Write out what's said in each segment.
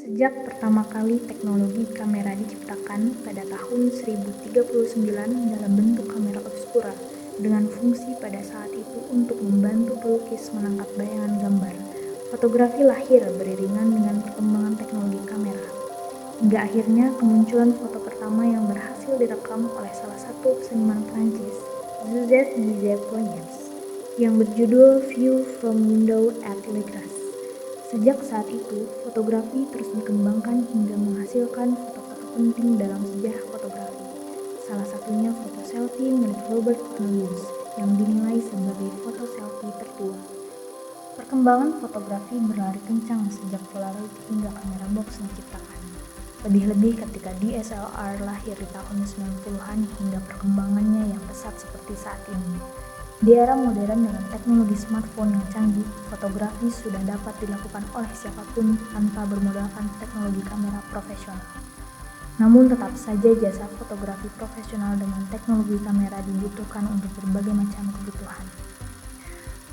Sejak pertama kali teknologi kamera diciptakan pada tahun 1039 dalam bentuk kamera obskura dengan fungsi pada saat itu untuk membantu pelukis menangkap bayangan gambar, fotografi lahir beriringan dengan perkembangan teknologi kamera. Hingga akhirnya kemunculan foto pertama yang berhasil direkam oleh salah satu seniman Prancis, Suzette Guizet-Ployens, yang berjudul View from Window at Le Gras. Sejak saat itu, fotografi terus dikembangkan hingga menghasilkan foto-foto penting dalam sejarah fotografi. Salah satunya foto selfie milik Robert Noyes yang dinilai sebagai foto selfie tertua. Perkembangan fotografi berlari kencang sejak Polaroid hingga kamera box diciptakan. Lebih-lebih ketika DSLR lahir di tahun 90-an hingga perkembangannya yang pesat seperti saat ini. Di era modern dengan teknologi smartphone yang canggih, fotografi sudah dapat dilakukan oleh siapapun tanpa bermodalkan teknologi kamera profesional. Namun tetap saja jasa fotografi profesional dengan teknologi kamera dibutuhkan untuk berbagai macam kebutuhan.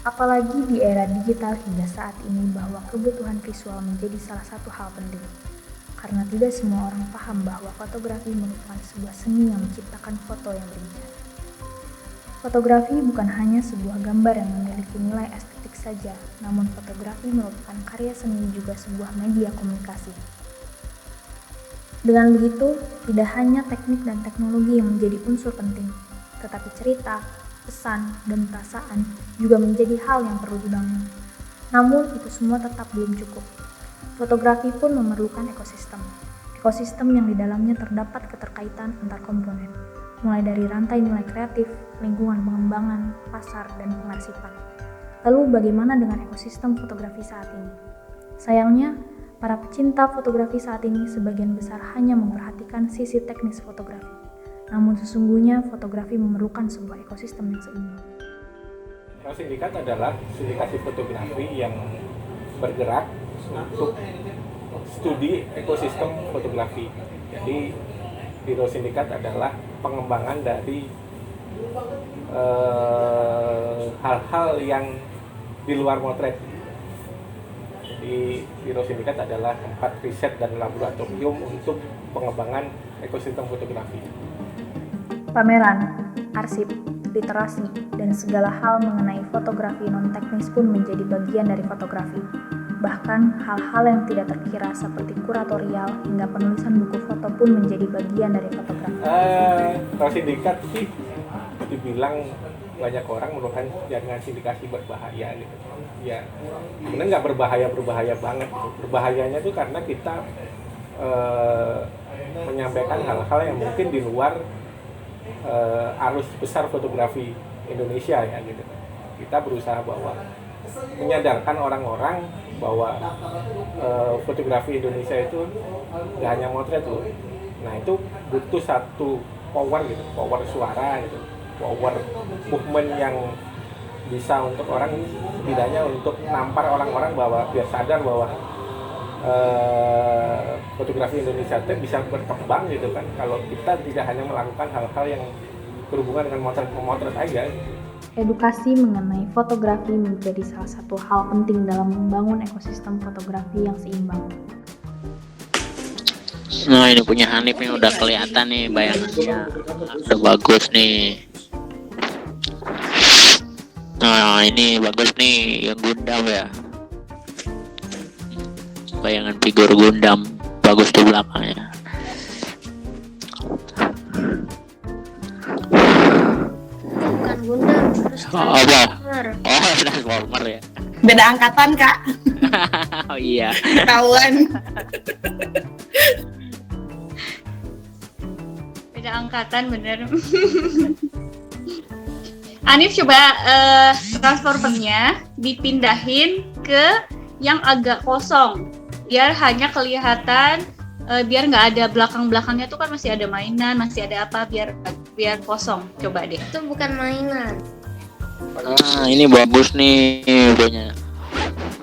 Apalagi di era digital hingga saat ini bahwa kebutuhan visual menjadi salah satu hal penting. Karena tidak semua orang paham bahwa fotografi merupakan sebuah seni yang menciptakan foto yang berbicara. Fotografi bukan hanya sebuah gambar yang memiliki nilai estetik saja, namun fotografi merupakan karya seni juga sebuah media komunikasi. Dengan begitu, tidak hanya teknik dan teknologi yang menjadi unsur penting, tetapi cerita, pesan, dan perasaan juga menjadi hal yang perlu dibangun. Namun, itu semua tetap belum cukup. Fotografi pun memerlukan ekosistem yang di dalamnya terdapat keterkaitan antar komponen, mulai dari rantai nilai kreatif, lingkungan pengembangan, pasar, dan pengarsipan. Lalu bagaimana dengan ekosistem fotografi saat ini? Sayangnya, para pecinta fotografi saat ini sebagian besar hanya memperhatikan sisi teknis fotografi. Namun sesungguhnya fotografi memerlukan sebuah ekosistem yang seimbang. Sindikat adalah sindikasi fotografi yang bergerak untuk studi ekosistem fotografi. Jadi Biro Sindikat adalah pengembangan dari hal-hal yang di luar motret. Jadi Biro Sindikat adalah tempat riset dan laboratorium untuk pengembangan ekosistem fotografi. Pameran, arsip, literasi, dan segala hal mengenai fotografi non-teknis pun menjadi bagian dari fotografi. Bahkan hal-hal yang tidak terkira seperti kuratorial hingga penulisan buku foto pun menjadi bagian dari fotografi. Kalau sindikat sih dibilang banyak orang merupakan jaringan sindikasi berbahaya gitu. Ya, sebenarnya nggak berbahaya banget. Berbahayanya tuh karena kita menyampaikan hal-hal yang mungkin di luar arus besar fotografi Indonesia ya gitu. Kita berusaha menyadarkan orang-orang bahwa fotografi Indonesia itu nggak hanya motret loh. Nah itu butuh satu power gitu, power suara gitu, power movement yang bisa untuk orang, setidaknya untuk nampar orang-orang bahwa biar sadar bahwa fotografi Indonesia itu bisa berkembang gitu kan. Kalau kita tidak hanya melakukan hal-hal yang berhubungan dengan motret aja. Edukasi mengenai fotografi menjadi salah satu hal penting dalam membangun ekosistem fotografi yang seimbang. Nah ini punya Hanif yang udah kelihatan nih bayangannya, udah bagus nih. Nah ini bagus nih yang Gundam ya, bayangan figur Gundam bagus di belakangnya. Bukan Gundam, terus Transformer. Transformer ya. Beda angkatan, Kak. Oh iya. Ketahuan. Beda angkatan bener. Hanif coba transformernya dipindahin ke yang agak kosong, biar hanya kelihatan, biar nggak ada belakang-belakangnya tuh kan masih ada mainan, masih ada apa, biar kosong. Coba deh. Itu bukan mainan. Nah ini bagus nih punya.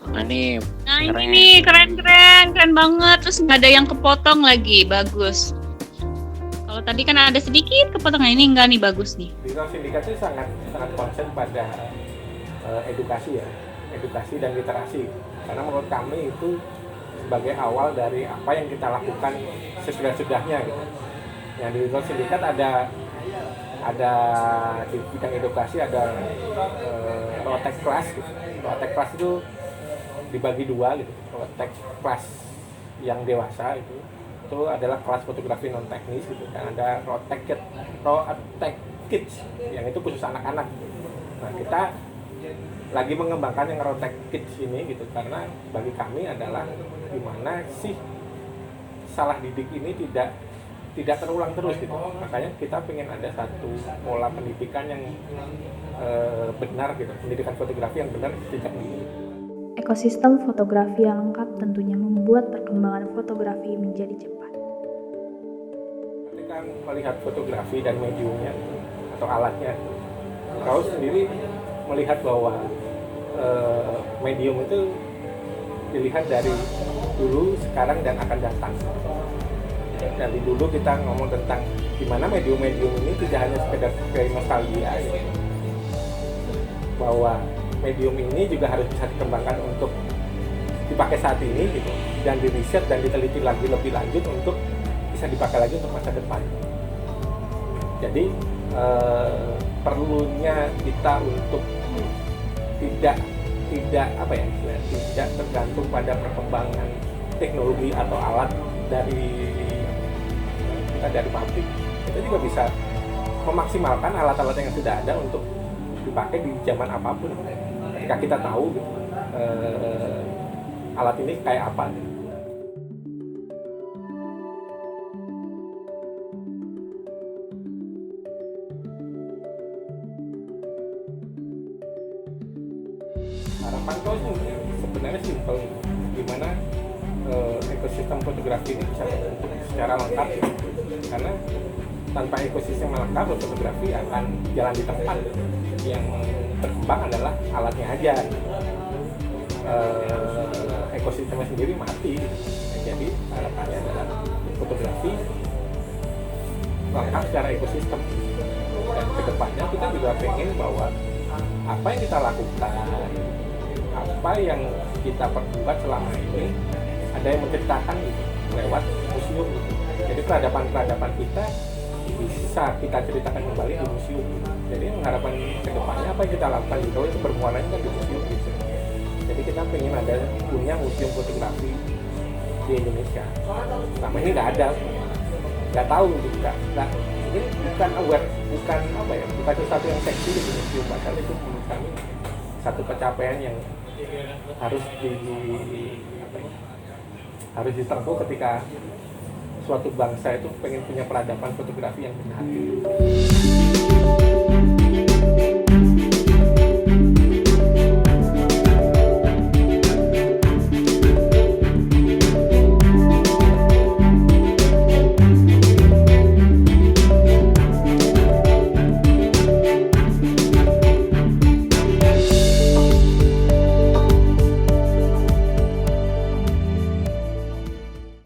Nah ini keren banget. Terus nggak ada yang kepotong lagi, bagus. Kalau tadi kan ada sedikit kepotong, ini enggak nih, bagus nih. Biro Sindikat itu sangat concern pada edukasi dan literasi. Karena menurut kami itu sebagai awal dari apa yang kita lakukan sesudah-sudahnya gitu. Yang di Retail Sindikat ada di bidang edukasi ada Rotek Class gitu. Rotek Class itu dibagi dua gitu. Rotek Class yang dewasa itu adalah kelas fotografi non teknis gitu, dan ada Rotek Kids yang itu khusus anak-anak. Nah, kita lagi mengembangkan yang Rotek Kids ini gitu, karena bagi kami adalah gimana sih salah didik ini tidak terulang terus gitu. Makanya kita pengen ada satu pola pendidikan yang benar gitu, pendidikan fotografi yang benar sejak dini. Ekosistem fotografi yang lengkap tentunya membuat perkembangan fotografi menjadi cepat. Ketika melihat fotografi dan mediumnya atau alatnya, kau sendiri melihat bahwa medium itu dilihat dari dulu, sekarang, dan akan datang. Dari dulu kita ngomong tentang gimana medium-medium ini tidak hanya sekedar sebagai nostalgia gitu. Bahwa medium ini juga harus bisa dikembangkan untuk dipakai saat ini gitu, dan diriset dan diteliti lagi lebih lanjut untuk bisa dipakai lagi untuk masa depan. Jadi perlunya kita untuk tidak tergantung pada perkembangan teknologi atau alat dari pabrik. Kita juga bisa memaksimalkan alat-alat yang sudah ada untuk dipakai di zaman apapun. Ketika kita tahu gitu, alat ini kayak apa gitu. Harapan kau sebenarnya simpel, gimana ekosistem fotografi ini bisa terbentuk secara lengkap gitu. Karena tanpa ekosistem yang lengkap, fotografi akan jalan di tempat. Yang berkembang adalah alatnya aja. Ekosistemnya sendiri mati. Jadi harapannya adalah fotografi lengkap secara ekosistem. Dan kedepannya kita juga pengen bahwa apa yang kita lakukan, apa yang kita perbuat selama ini, ada yang menceritakan gitu, lewat museum gitu. Jadi peradaban kita bisa kita ceritakan kembali di museum. Jadi harapan kedepannya apa yang kita lakukan di itu bermuaranya kan di museum gitu. Jadi kita pengen punya museum fotografi di Indonesia. Selama ini nggak tahu gitu, ini bukan aware, bukan sesuatu yang seksi di museum, padahal itu menurut kami satu pencapaian yang harus ditempuh ketika suatu bangsa itu pengen punya peradaban fotografi yang benar.